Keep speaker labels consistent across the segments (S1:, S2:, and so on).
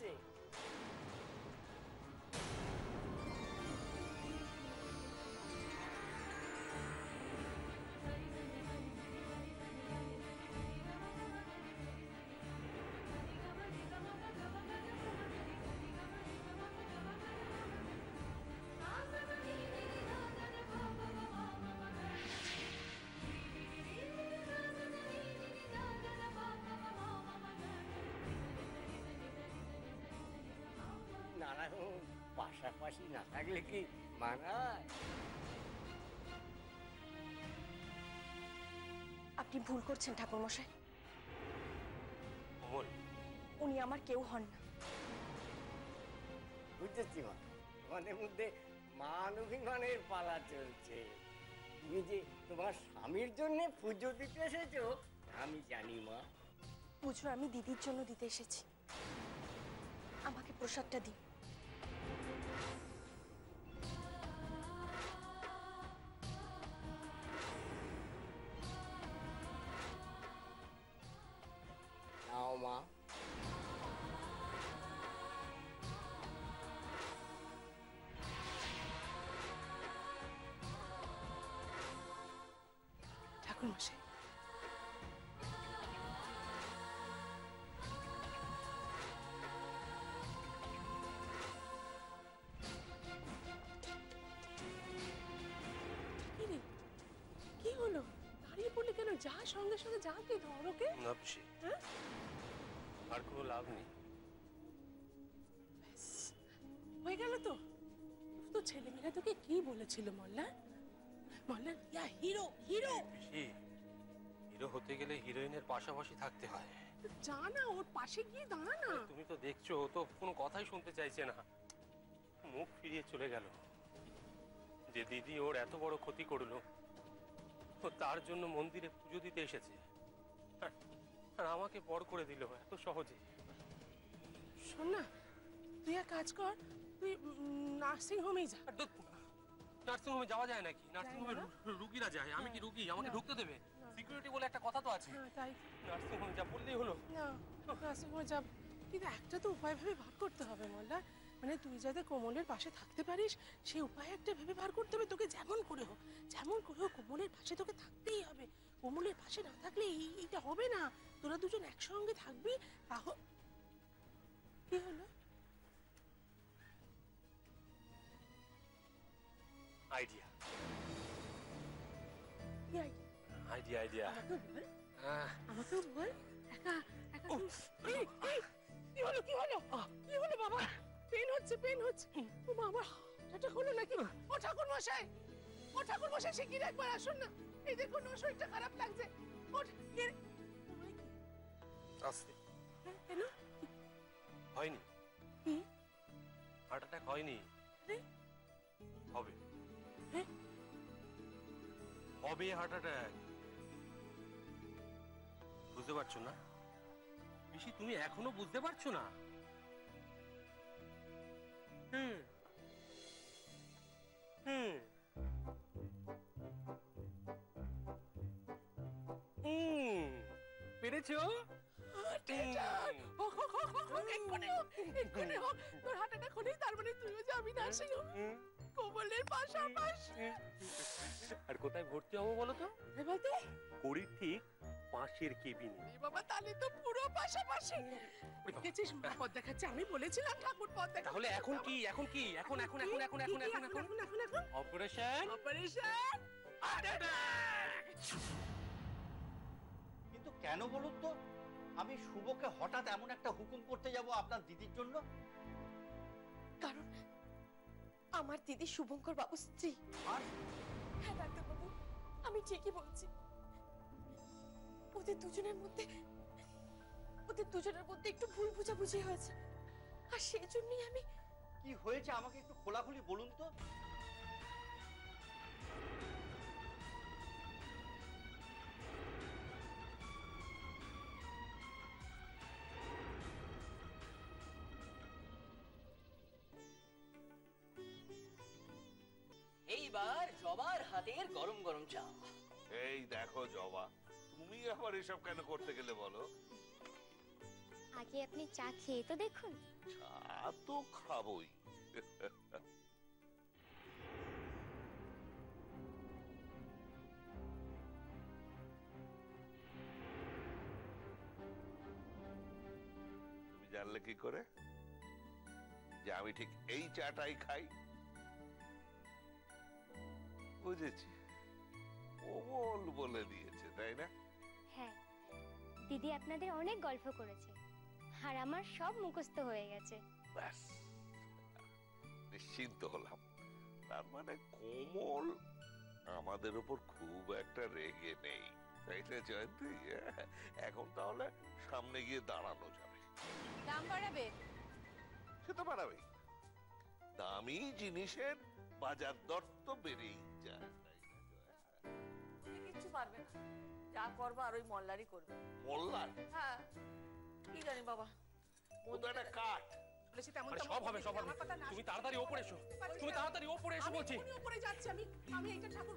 S1: গেছে। নারায়ণ পাশাপাশি না থাকলে কি মানায়?
S2: আপনি ভুল করছেন ঠাকুরমশাই। উনি আমার কেউ হন না।
S1: বুঝতেছি মা, তোমাদের মধ্যে মান অভিমানের পালা চলছে। তুমি যে তোমার স্বামীর জন্য পুজো দিতে এসেছো আমি জানি মা।
S2: পুজো আমি দিদির জন্য দিতে এসেছি। আমাকে প্রসাদটা দিন।
S1: নাও মা।
S2: ঠাকুরমশাই, কি হলো? দাঁড়িয়ে পড়লে কেন? যা সঙ্গে সঙ্গে যা, কে ধরোকে।
S3: না পিসি, আর কোনো লাভ নেই।
S2: হয়ে গেল তো। তো ছেলেমেয়েরা তোকে কি বলেছিল মোল্লা? মোল্লা ইয়া হিরো হিরো।
S3: পিসি, হিরো হতে গেলে হিরোইনের পাশাপাশি থাকতে হয়।
S2: যা না, ওর পাশে গিয়ে দাঁড়া না।
S3: তুমি তো দেখছো, ও তো কোনো কথাই শুনতে চাইছে না, মুখ ফিরিয়ে চলে গেল। যে দিদি ওর এত বড় ক্ষতি করলো, ও তার জন্য মন্দিরে পুজো দিতে এসেছে, আর আমাকে পর করে দিল এত সহজে।
S2: শোন না, তুই এক কাজ কর, তুই নার্সিং হোমেই যা।
S3: নার্সিং হোমে যাওয়া যায় নাকি? নার্সিং হোমে রুগীরা যায়, আমি কি রুগী? আমাকে ঢুকতে দেবে? সিকিউরিটি বলে একটা কথা তো আছে।
S2: তাই
S3: নার্সিং হোমে যা বললেই হলো।
S2: না, নার্সিং হোমে যা, কিন্তু একটা তো উপায় ভেবে বার করতে হবে মোল্লা। মানে তুই যাতে কোমলের পাশে থাকতে পারিস, সেই উপায় একটা ভেবে বার করতে হবে তোকে। যেমন করে হোক কোমলের পাশে তোকে থাকতেই হবে। কোমলের পাশে না থাকলে এইটা হবে না। তোরা দুজন একসঙ্গে থাকবি, তাহলে কি হলো?
S3: আইডিয়া
S2: কি আইডিয়া?
S3: আইডিয়া আইডিয়া
S2: আমাকেও বল। একা একা কি হলো? কি হলো? কি হলো বাবা? পেন হচ্ছে, পেন হচ্ছে। ও বাবা, এটা হলো নাকি? ও ঠাকুর মশাই, ও ঠাকুর মশাই, শিগগির একবার আসুন না। এই দেখুন, ওর শরীরটা খারাপ লাগছে।
S3: আস্তে।
S2: কেন?
S3: হয়নি,
S2: কি
S3: হার্ট অ্যাটাক হয়নি, হবে হবে হার্ট অ্যাটাক। বুঝতে পারছো না পিসি? তুমি এখনো বুঝতে পারছো না? হুম হুম পেরেছো?
S2: তোর হার্ট অ্যাটাক হলেই তার মানে তুইও যাবি নার্সিং হোমে কোমলের পাশাপাশি।
S3: আর কোথায় ভর্তি হবো বলো তো?
S2: বলতে
S3: করি ঠিক পাশের কেবিনে।
S2: বাবা, তাহলে তো পুরো পাশাপাশি। দেখেছিস, মা পথ দেখাচ্ছে। আমি বলেছিলাম ঠাকুর পথ দেখাচ্ছে।
S3: তাহলে এখন কি? এখন কি? এখন এখন এখন এখন এখন এখন এখন
S2: এখন
S3: অপারেশন
S2: অপারেশন হার্ট অ্যাটাক।
S4: কিন্তু কেন বলুন তো, আমি শুভকে হঠাৎ এমন একটা হুকুম করতে যাব আপনার দিদির জন্য?
S2: কারণ আমার দিদি শুভঙ্কর বাবু স্ত্রী।
S4: আর
S2: হ্যাঁ ডাক্তার বাবু, আমি ঠিকই বলছি। ওদের দুজনের মধ্যে একটু ভুল বোঝাবুঝি হয়েছে, আর সেই জন্যই আমি।
S4: কি হয়েছে আমাকে একটু খোলাখুলি বলুন তো।
S5: এইবার জবার হাতের গরম গরম চা।
S6: এই দেখো জবা, তুমি আবার এসব কেন করতে গেলে বলো? আগে আপনি চা খেয়ে তো দেখুন।
S7: চা তো খাবোই। তুমি জানলে কি করে যে আমি ঠিক এই চাটাই খাই? বুঝেছি, কোমল বলে দিয়েছে, তাই না?
S6: হ্যাঁ, দিদি আপনাদের অনেক গল্প করেছে আর আমার সব মুখস্থ হয়ে গেছে।
S7: ব্যাস, নিশ্চিন্ত হলাম। তার মানে কোমল আমাদের উপর খুব একটা রেগে নেই, তাই না জয়ন্তী? এখন তাহলে সামনে গিয়ে দাঁড়ানো যাবে।
S8: দাম বাড়াবে?
S7: সে তো বাড়াবেই, দামি জিনিসের বাজার দর তো বেড়েই যায়, তাই না জয়া?
S8: কিচ্ছু পারবে না, যা করবো আর ওই মল্লারই করবে।
S7: মোল্লার
S8: হ্যাঁ, কি জানি বাবা।
S7: ও তো একটা কাঠ।
S2: বলেছি তেমন
S3: আরে
S2: তেমন
S3: সব হবে,
S2: করবি,
S3: সব হবে।
S2: আমার কথা না
S3: তুমি
S2: শুনে
S3: তাড়াতাড়ি ওপরে এসো,
S2: পারছি
S3: তুমি
S2: না।
S3: তাড়াতাড়ি ওপরে এসো
S2: আমি
S3: বলছি।
S2: এক্ষুনি উপরে যাচ্ছি। আমি এইটা ঠাকুর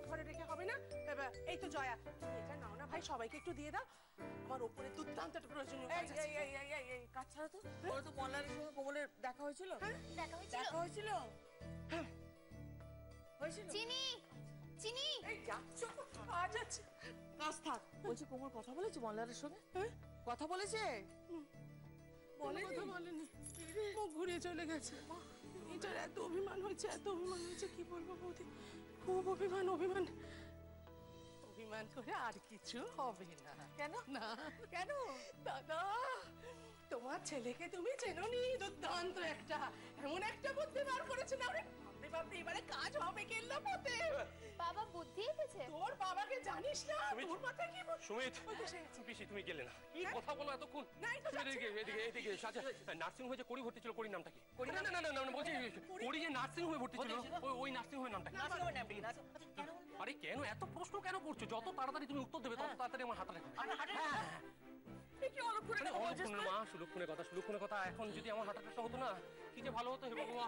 S2: ঘরে রেখে হবে না। এবার এই তো জয়া, তুমি এটা নাও না ভাই, সবাইকে একটু দিয়ে দাও। আমার ওপরে দুর্দান্ত একটা প্রয়োজনীয় কাজ আছে।
S8: এই কাজ ছাড়া তো ওরা তো মল্লারের সঙ্গে কোমলের দেখা হয়েছিল।
S6: দেখা হয়েছিল?
S8: দেখা হয়েছিল। হয়েছিল।
S6: চিনি চিনি
S2: এই যাচ্ছ তো, কাজ আছে।
S8: কাজ থাক। বলছি কোমল কথা বলেছে মল্লারের সঙ্গে? কথা বলেছে?
S2: বলে কথা বলেনি, মুখ ঘুরিয়ে চলে গেছে। এটার এত অভিমান হয়েছে, এত অভিমান হয়েছে, কি বলবো বৌদি, খুব অভিমান অভিমান অভিমান করে আর কিছু হবে না।
S8: কেন?
S2: না
S8: কেন?
S2: দাদা, তোমার ছেলেকে তুমি চেনোনি, দুর্দান্ত একটা, এমন একটা বুদ্ধি বার করেছে না, ওরে বাপরে বাপরে, এবারে কাজ হবে কেল্লা পথে।
S6: বাবা বুদ্ধি এসেছে?
S2: তোর বাবাকে জানিস না?
S3: সুমিত,
S2: তোর মাথায় কি বুদ্ধি?
S3: সুমিত,
S2: ওই তো এসে গেছে।
S3: পিসি তুমি গেলে না, কি কথা বলো এতক্ষণ?
S2: না, এই তো যাচ্ছি।
S3: এদিকে আচ্ছা, নার্সিং হোমে যে করি ভর্তি ছিল, করির নামটা কি? না না না না, বলছি করি যে নার্সিং হোমে ভর্তি ছিল, ওই নার্সিং হোমের নামটা কি?
S8: নার্সিংহোমের নাম কি?
S3: আরে কেন এত প্রশ্ন কেন করছো? যত তাড়াতাড়ি তুমি উত্তর দেবে তত তাড়াতাড়ি আমার হাতে লাগবে।
S8: কি অলক্ষণে কথা বলছিস তুই?
S3: মা, সুলক্ষণের কথা, এখন যদি আমার হার্ট অ্যাটাকটা হতো না, কি যে ভালো হতো হে ভগবান।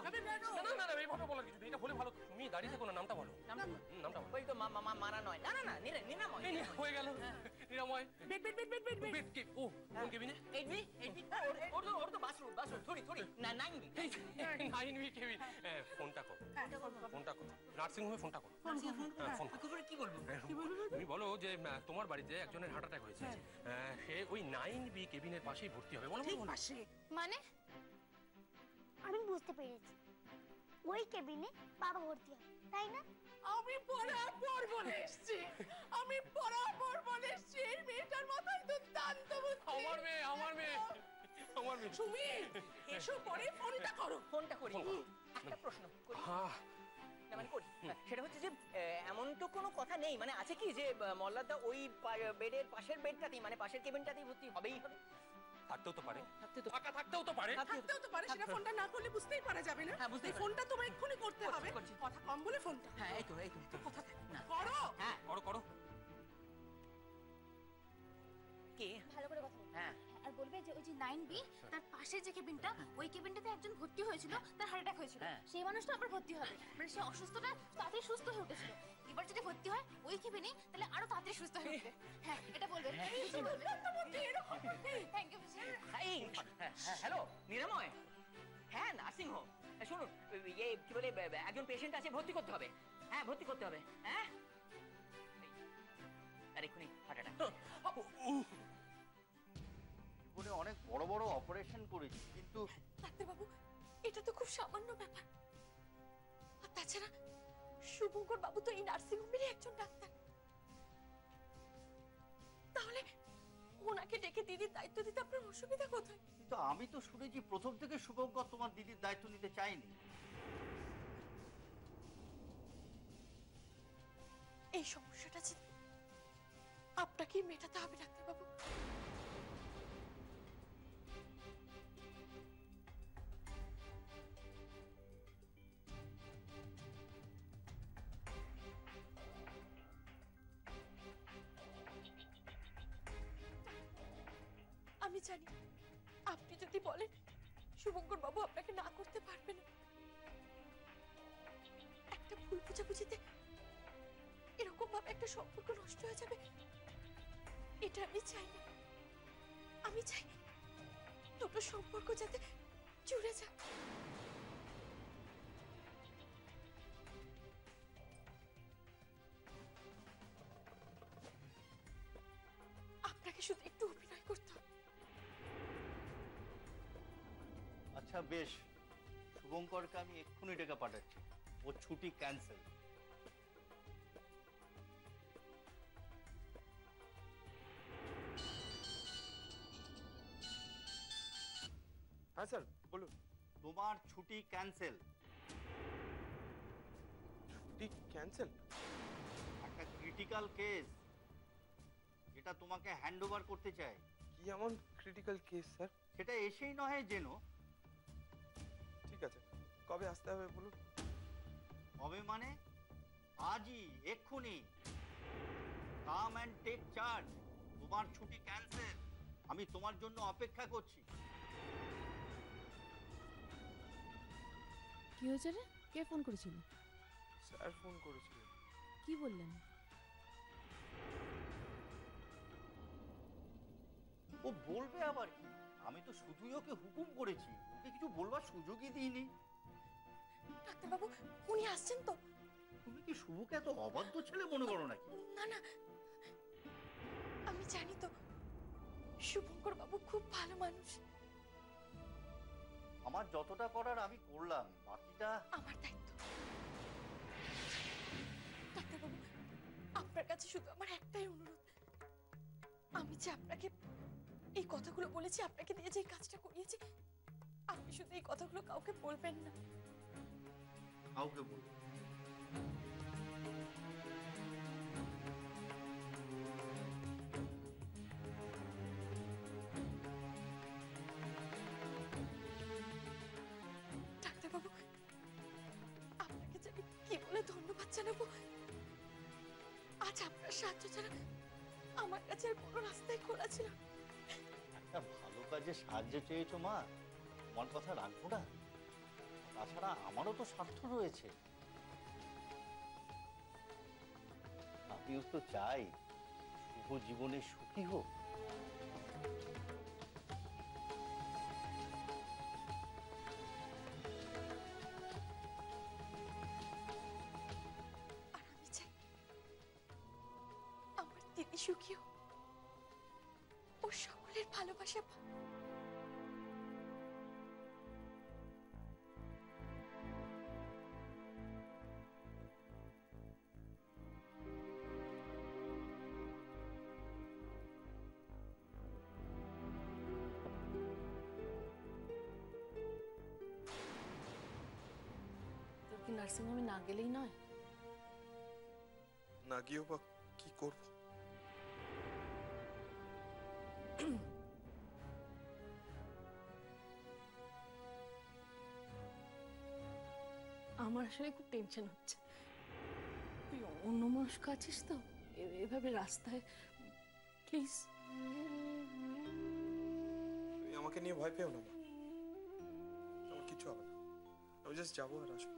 S3: না না, এইভাবে বলার কিছু নেই, এটা হলে ভালো। তুমি দাঁড়িয়ে থেকো না, নামটা বলো। নামটা বলো।
S8: ওই তো মানা নয়। না না না, নিরাময়।
S3: এই নে, হয়ে গেল, নিরাময়।
S8: বেড।
S3: বেড কি? ও, কোন কেবিনে?
S8: এইটবি ওর তো বাথরুম থরি না নাইনবি।
S3: Nine week cabin. ফোনটা করো, নার্সিং হোমে ফোনটা করো। ফোন করো।
S8: কি বলবো?
S3: তুমি বলো যে তোমার বাড়িতে একজনের হার্ট অ্যাটাক হয়েছে, সে ওই 9B কেবিনের পাশেই ভর্তি হবে। বলো
S2: ঠিক
S3: বলো।
S2: পাশে।
S6: মানে আমি বুঝতে পেরেছি, ওই কেবিনে বাবা ভর্তি হবে, তাই না?
S2: আমি বরাবর বলে এসছি, এই মেয়েটার মাথায় দুর্দান্ত বুদ্ধি।
S3: আমার মেয়ে।
S2: সুমি, এসো পরে ফোনটা করো।
S8: ফোনটা করি। একটা প্রশ্ন করি।
S3: হ্যাঁ,
S8: না মানে করি। সেটা হচ্ছে যে এমন তো কোনো কথা নেই, মানে আছে কি যে মল্লারদা ওই বেডের পাশের বেডটাতেই, মানে পাশের কেবিনটাতেই ভর্তি হবেই হবে?
S3: থাকতেও তো পারে,
S8: থাকতেও তো
S3: থাকতেও তো পারে।
S2: থাকতেও তো পারে, সেটা ফোনটা না করলে বুঝতেই পারা যাবে না।
S8: হ্যাঁ, বুঝতেই
S2: এই
S8: পারা
S2: ফোনটা তোমায় এক্ষুনি করতে হবে।
S8: করছি।
S2: কথা কম বলে ফোনটা
S8: হ্যাঁ, এই তো
S2: কথা দে।
S8: না
S2: করো।
S8: হ্যাঁ,
S3: করো।
S8: কে?
S6: ভালো করে কথা বলো।
S8: হ্যাঁ।
S6: আর বলবে যে ওই যে 9B, তার পাশে যে কেবিনটা, ওই কেবিনটাতে একজন ভর্তি হয়েছিল, তার হার্ট অ্যাটাক হয়েছিল।
S8: হ্যাঁ।
S6: সেই মানুষটা আবার ভর্তি হবে, মানে সে অসুস্থটা তাড়াতাড়ি সুস্থ হয়ে উঠেছিল। এবার যদি ভর্তি হয় ওই কেবিনে, তাহলে আরো তাড়াতাড়ি সুস্থ হয়ে উঠবে। হ্যাঁ, এটা বলবে। থ্যাংক ইউ
S8: এই হ্যালো নিরাময়। হ্যাঁ, নার্সিং হোম। শুনুন, ইয়ে কি বলে, একজন পেশেন্ট আছে, ভর্তি করতে হবে। হ্যাঁ, ভর্তি করতে হবে। হ্যাঁ, আর এক্ষুনি হার্ট অ্যাটাক।
S4: জীবনে অনেক বড় বড় অপারেশন করেছি, কিন্তু
S6: ডাক্তারবাবু, এটা তো খুব সামান্য ব্যাপার। আর তাছাড়া শুভঙ্কর বাবু তো এই নার্সিং হোমেরই একজন ডাক্তার। তাহলে ওনাকে ডেকে দিদির দায়িত্ব দিতে আপনার অসুবিধা কোথায়?
S4: কিন্তু আমি তো শুনেছি প্রথম থেকে শুভঙ্কর তোমার দিদির দায়িত্ব নিতে চাইনি।
S6: এই সমস্যাটা যে আপনাকেই মেটাতে হবে ডাক্তারবাবু। আমি জানি আপনি যদি বলেন শুভঙ্কর বাবু আপনাকে না করতে পারবেন, একটা ভুল বুঝাবুঝিতে এরকম ভাবে একটা সম্পর্ক নষ্ট হয়ে যাবে, এটা আমি চাই না। আমি চাই দুটো সম্পর্ক যাতে জুড়ে যায়। আপনাকে শুধু একটু অভিনয় করতে হবে।
S4: আচ্ছা বেশ, শুভঙ্করকে আমি এক্ষুনি ডেকে পাঠাচ্ছি, ওর ছুটি ক্যান্সেল।
S9: হ্যাঁ স্যার বলুন।
S4: তোমার ছুটি ক্যান্সেল।
S9: ছুটি ক্যান্সেল?
S4: একটা ক্রিটিক্যাল কেস, যেটা তোমাকে হ্যান্ড ওভার করতে চাই।
S9: কি এমন ক্রিটিক্যাল কেস স্যার?
S4: সেটা এসেই নয় জেনো।
S9: ঠিক আছে, কবে আসতে হবে বলুন।
S4: হবে মানে আজই, এক্ষুনি। কাম অ্যান্ড টেক চার্জ। তোমার ছুটি ক্যান্সেল। আমি তোমার জন্য অপেক্ষা করছি।
S10: কি হয়েছে রে? কে ফোন করেছিল?
S9: স্যার ফোন করেছিলেন।
S10: কি বললেন?
S4: ও বলবে আবার কি? আমি তো শুধুই ওকে হুকুম করেছি, ওকে কিছু বলবার সুযোগই দিইনি।
S6: ডাক্তারবাবু, উনি আসছেন তো?
S4: তুমি কি শুভকে এত অবাধ্য ছেলে মনে করো নাকি?
S6: না না, আমি জানি তো শুভঙ্কর বাবু খুব ভালো মানুষ।
S4: আমার যতটা করার আমি করলাম, বাকিটা
S6: আমার দায়িত্ব। ডাক্তারবাবু, আপনার কাছে শুধু আমার একটাই অনুরোধ, আমি যে আপনাকে এই কথাগুলো বলেছি, আপনাকে দিয়ে যে এই কাজটা করিয়েছি, আপনি শুধু এই কথাগুলো কাউকে বলবেন না।
S4: কাউকে বলবো?
S6: ডাক্তারবাবু, আপনাকে যে আমি কি বলে ধন্যবাদ জানাবো। আজ আপনার সাহায্য ছাড়া আমার কাছে আর কোনো রাস্তাই খোলা ছিল না।
S4: একটা ভালো কাজে সাহায্য চেয়েছো মা, তোমার কথা রাখবো না? তাছাড়া আমারও তো স্বার্থ রয়েছে। আমিও তো চাই শুভ জীবনে সুখী হোক।
S6: আর আমি চাই আমার দিদি সুখী হোক, ও সকলের ভালোবাসা পাক।
S10: তোর কি নার্সিংহোমে না গেলেই নয়?
S9: না গিয়েও বা কি করব?
S10: আমার আসলে খুব টেনশন হচ্ছে। তুই অন্যমনস্ক আছিস তো, এভাবে রাস্তায়। প্লিজ।
S9: তুমি আমাকে নিয়ে ভয় পেও না মা, আমার কিছু হবে না। আমি জাস্ট যাবো আর আসবো।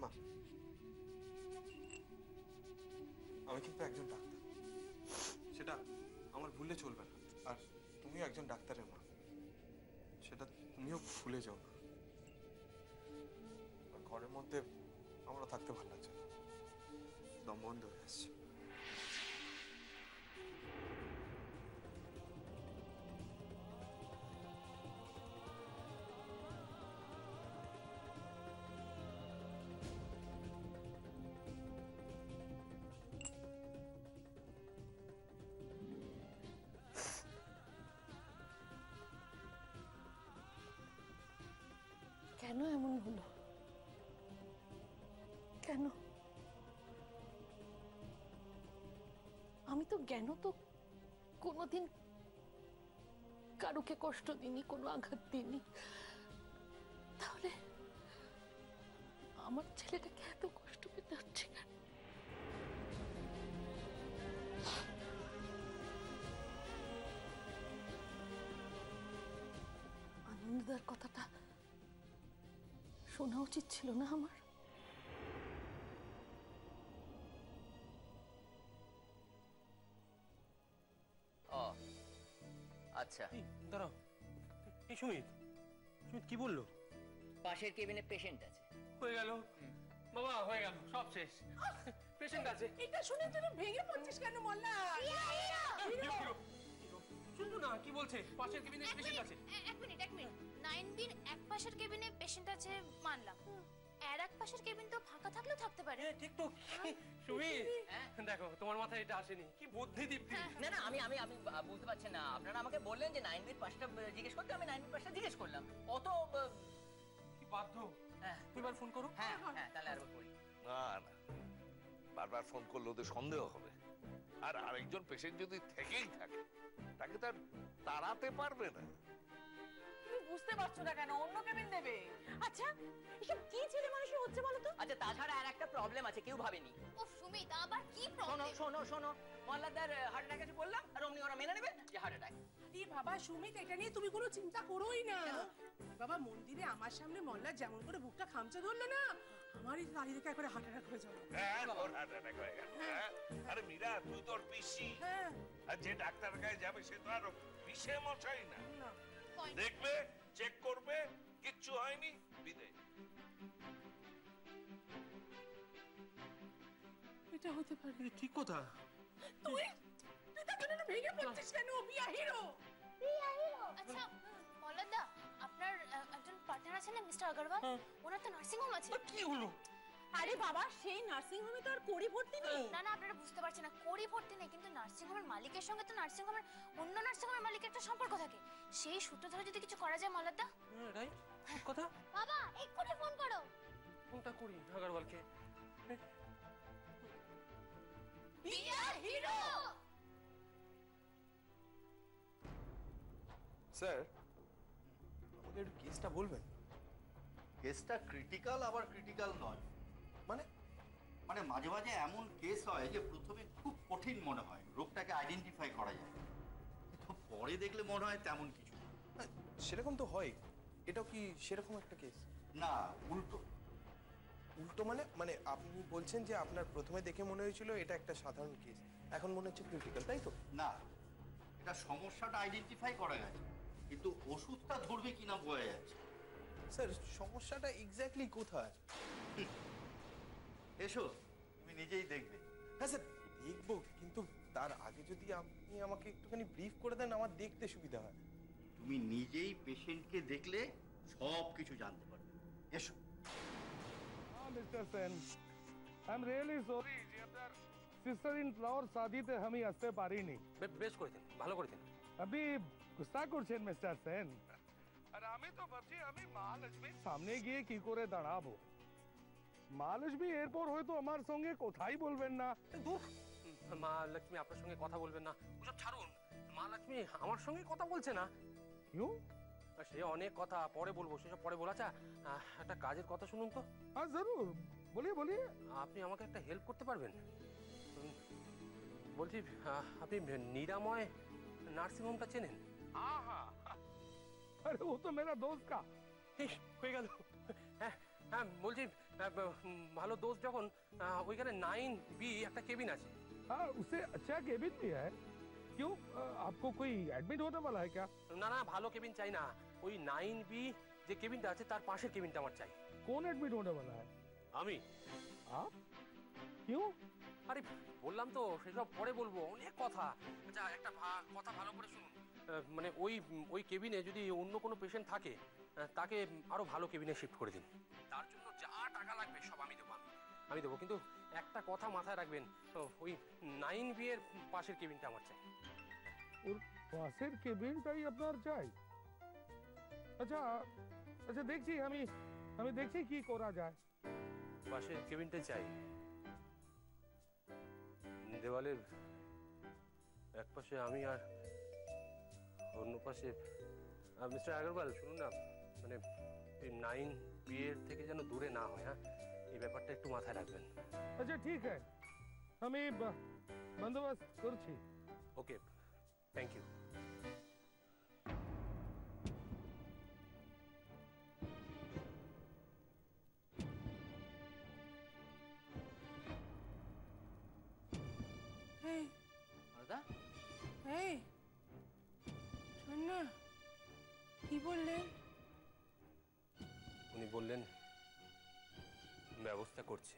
S9: মা, আমি কিন্তু একজন ডাক্তার, সেটা আমার ভুললে চলবে না। আর তুমিও একজন ডাক্তারের মা, সেটা তুমিও ভুলে যাও না। আর ঘরের মধ্যে আমারও থাকতে ভালো লাগছে না, দম বন্ধ হয়ে আসছে।
S10: কেন এমন হলো? কেন? আমি তো জ্ঞান তো কোনোদিন কারুকে কষ্ট দিইনি, কোনো আঘাত দিইনি। তাহলে আমার ছেলেটাকে এত কষ্ট পেতে হচ্ছে কেন? মল্লাদার কথাটা শোনা উচিত ছিল না আমার?
S8: ও আচ্ছা,
S3: দাঁড়াও, এই সুমিত, সুমিত কি বললো?
S8: পাশের কেবিনে পেশেন্ট আছে।
S3: হয়ে গেল বাবা, হয়ে গেল, সব শেষ। পেশেন্ট আছে।
S2: এটা শুনে তুই ভেঙে পড়ছিস কেন মল্লা?
S3: শুনতো না কি বলছে? পাশের কেবিনে পেশেন্ট আছে।
S11: এক মিনিট 9B-র এক পাশের কেবিনে পেশেন্ট আছে মানলাম, আর এক পাশের কেবিন তো ফাঁকা থাকলেও থাকতে পারে।
S3: ঠিক তো সুমিত, দেখো তোমার মাথায় এটা আসেনি, কি বুদ্ধি দীপ্তি।
S8: না না, আমি আমি আমি বুঝতে পারছি না। আপনারা আমাকে বললেন যে 9B-র পাশটা জিজ্ঞেস করতে, আমি 9B-র পাশটা জিজ্ঞেস করলাম। অত
S3: কি বাধ্য?
S8: হ্যাঁ,
S3: এবার ফোন করো।
S8: হ্যাঁ হ্যাঁ, তাহলে আরেকবার করি।
S7: না না, বারবার ফোন করলে ওদের সন্দেহ হবে, আর আরেকজন পেশেন্ট যদি থেকেই থাকে তাকে তার তাড়াতে পারবে না।
S12: তুমি বুঝতে পারছো না কেন? অন্য কেবিন দেবে। আচ্ছা, এসব কি ছেলে মানুষের হচ্ছে বলো তো?
S8: আচ্ছা, তাছাড়া আর একটা প্রবলেম আছে, কেউ ভাবেনি।
S11: উফ সুমিত, আবার কি
S8: শোনো
S11: প্রবলেম?
S8: শোনো শোনো, মল্লাদার হার্ট অ্যাটাক আছে বললাম, আর অমনি ওরা মেনে নেবে যে হার্ট অ্যাটাক।
S2: আরে বাবা সুমিত, এটা নিয়ে তুমি কোনো চিন্তা করোই না। বাবা মন্দিরে আমার সামনে মল্লা যেমন করে বুকটা খামচে ধরলো না, আমারই দাঁড়িয়ে দেখে একবারে হার্ট অ্যাটাক হয়ে যাবে।
S7: হ্যাঁ, ওর হার্ট অ্যাটাক হয়ে গেল। হ্যাঁ, আরে মীরা, তুই তোর পিসি, আর যে ডাক্তারের কাছে যাবে সে তো আর পিসে মশাই না। দেখবে, চেক করবে, কিচ্ছু হয়নি, বিদায়।
S2: এটা হতে পারে।
S3: ঠিক কথা।
S2: তুই তার জন্য ভেঙে পড়ছিস কেন? বিয়া হিরো।
S11: আচ্ছা মল্লাদা, আপনার একজন পার্টনার আছে না মিস্টার আগরওয়াল, ওনার তো নার্সিং হোম আছে।
S3: কি হলো?
S12: আরে বাবা, সেই নার্সিং হোমে তো আর কড়ি ভর্তি নেই।
S11: না না, আপনারা বুঝতে পারছেন না, কড়ি ভর্তি নেই, কিন্তু নার্সিং হোমের মালিকের সঙ্গে তো নার্সিং হোমের অন্য নার্সিং হোমের মালিকের একটা সম্পর্ক থাকে। সেই সূত্র ধরে যদি কিছু করা যায় মল্লাদা।
S3: রাইট, ঠিক কথা।
S11: বাবা এক্ষুনি ফোন করো।
S3: ফোনটা করি আগরওয়ালকে।
S11: বিয়া হিরো।
S9: স্যার, আমাকে একটু কেসটা বলবেন?
S4: কেসটা ক্রিটিক্যাল, আবার ক্রিটিক্যাল নয়। মানে মানে মাঝে মাঝে এমন কেস হয় যে প্রথমে খুব কঠিন মনে হয়, রোগটাকে আইডেন্টিফাই করা যায়, কিন্তু পরে দেখলে মনে হয় তেমন কিছু না।
S9: সেরকম তো হয়। এটাও কি সেরকম একটা কেস?
S4: না, উল্টো।
S9: উল্টো মানে? মানে আপনি বলছেন যে আপনার প্রথমে দেখে মনে হয়েছিল এটা একটা সাধারণ কেস, এখন মনে হচ্ছে ক্রিটিক্যাল, তাই তো?
S4: না, এটা সমস্যাটা আইডেন্টিফাই করা গেছে, কিন্তু ওষুধটা ধরবে কিনা বোঝা যাচ্ছে।
S9: স্যার, সমস্যাটা এক্স্যাক্টলি কোথায়?
S4: এসো, তুমি নিজেই দেখবে।
S9: হ্যাঁ স্যার, দেখবো, কিন্তু তার আগে যদি আপনি আমাকে একটুখানি ব্রিফ করে দেন, আমার দেখতে সুবিধা হয়।
S4: তুমি নিজেই পেশেন্টকে দেখলে সব কিছু জানতে পারবে। এসো।
S13: Mister Sen, I am really sorry যে আপনার সিস্টার ইন লর শাদিতে আমি আসতে পারিনি।
S3: বেশ করেছেন, ভালো করেছেন।
S13: আপনি গুস্সা করছেন মিস্টার সেন। আর আমি তো ভাবছি আমি মহালক্ষ্মীর সামনে গিয়ে কি করে দাঁড়াবো। মহালক্ষ্মী এরপর হয়তো আমার সঙ্গে কথাই বলবেন না।
S3: দূর, মা লক্ষ্মী আপনার সঙ্গে কথা বলবেন না, ওসব ছাড়ুন। মা লক্ষ্মী আমার সঙ্গে কথা বলছে না।
S13: কিউ?
S3: সে অনেক কথা পরে বলবো, সেসব পরে বলা। আচ্ছা, একটা কাজের কথা শুনুন তো।
S13: হ্যাঁ জরুর, বলিয়ে বলিয়ে।
S3: আপনি আমাকে একটা হেল্প করতে পারবেন? বলছি, আপনি নিরাময় নার্সিং হোমটা চেনেন?
S13: हाँ हाँ, अरे वो तो मेरा दोस्त का।
S3: হয়ে গেল। হ্যাঁ হ্যাঁ, বলছি ভালো দোস্ত যখন, ওইখানে 9B একটা কেবিন আছে।
S13: हाँ, उससे अच्छा केबिन भी है। क्यों, आपको कोई एडमिट होने वाला है क्या?
S3: না না, ভালো কেবিন চাই না, ওই 9B যে কেবিনটা আছে তার পাশের কেবিনটা আমার চাই।
S13: कौन एडमिट होने वाला है?
S3: আমি।
S13: आप? क्यों?
S3: আরে বললাম তো, সেসব পরে বলবো, অনেক কথা। আচ্ছা, একটা কথা ভালো করে শুনুন। মানে ওই কেবিনে যদি অন্য কোনো পেশেন্ট থাকে, তাকে আরো ভালো কেবিনে শিফট করে দিন। তার জন্য যা টাকা লাগবে সব আমি দেবো। আমি দেবো, কিন্তু একটা কথা মাথায় রাখবেন, ওই 9B এর পাশের কেবিনটা আমার চাই।
S13: ওর পাশের কেবিনটাই আপনার চাই? আচ্ছা আচ্ছা, দেখছি আমি দেখছি কি করা যায়।
S3: পাশের কেবিনটা চাই। দেওয়ালের এক পাশে আমি আর অন্য পাশে মিস্টার আগরওয়াল, শুনুন না, মানে এই 9B এর থেকে যেন দূরে না হয়। হ্যাঁ, এই ব্যাপারটা একটু মাথায় রাখবেন।
S13: আচ্ছা ঠিক আছে, আমি বন্দোবস্ত করছি।
S3: ওকে, থ্যাংক ইউ।
S2: কি বললেন?
S3: উনি বললেন ব্যবস্থা করছে।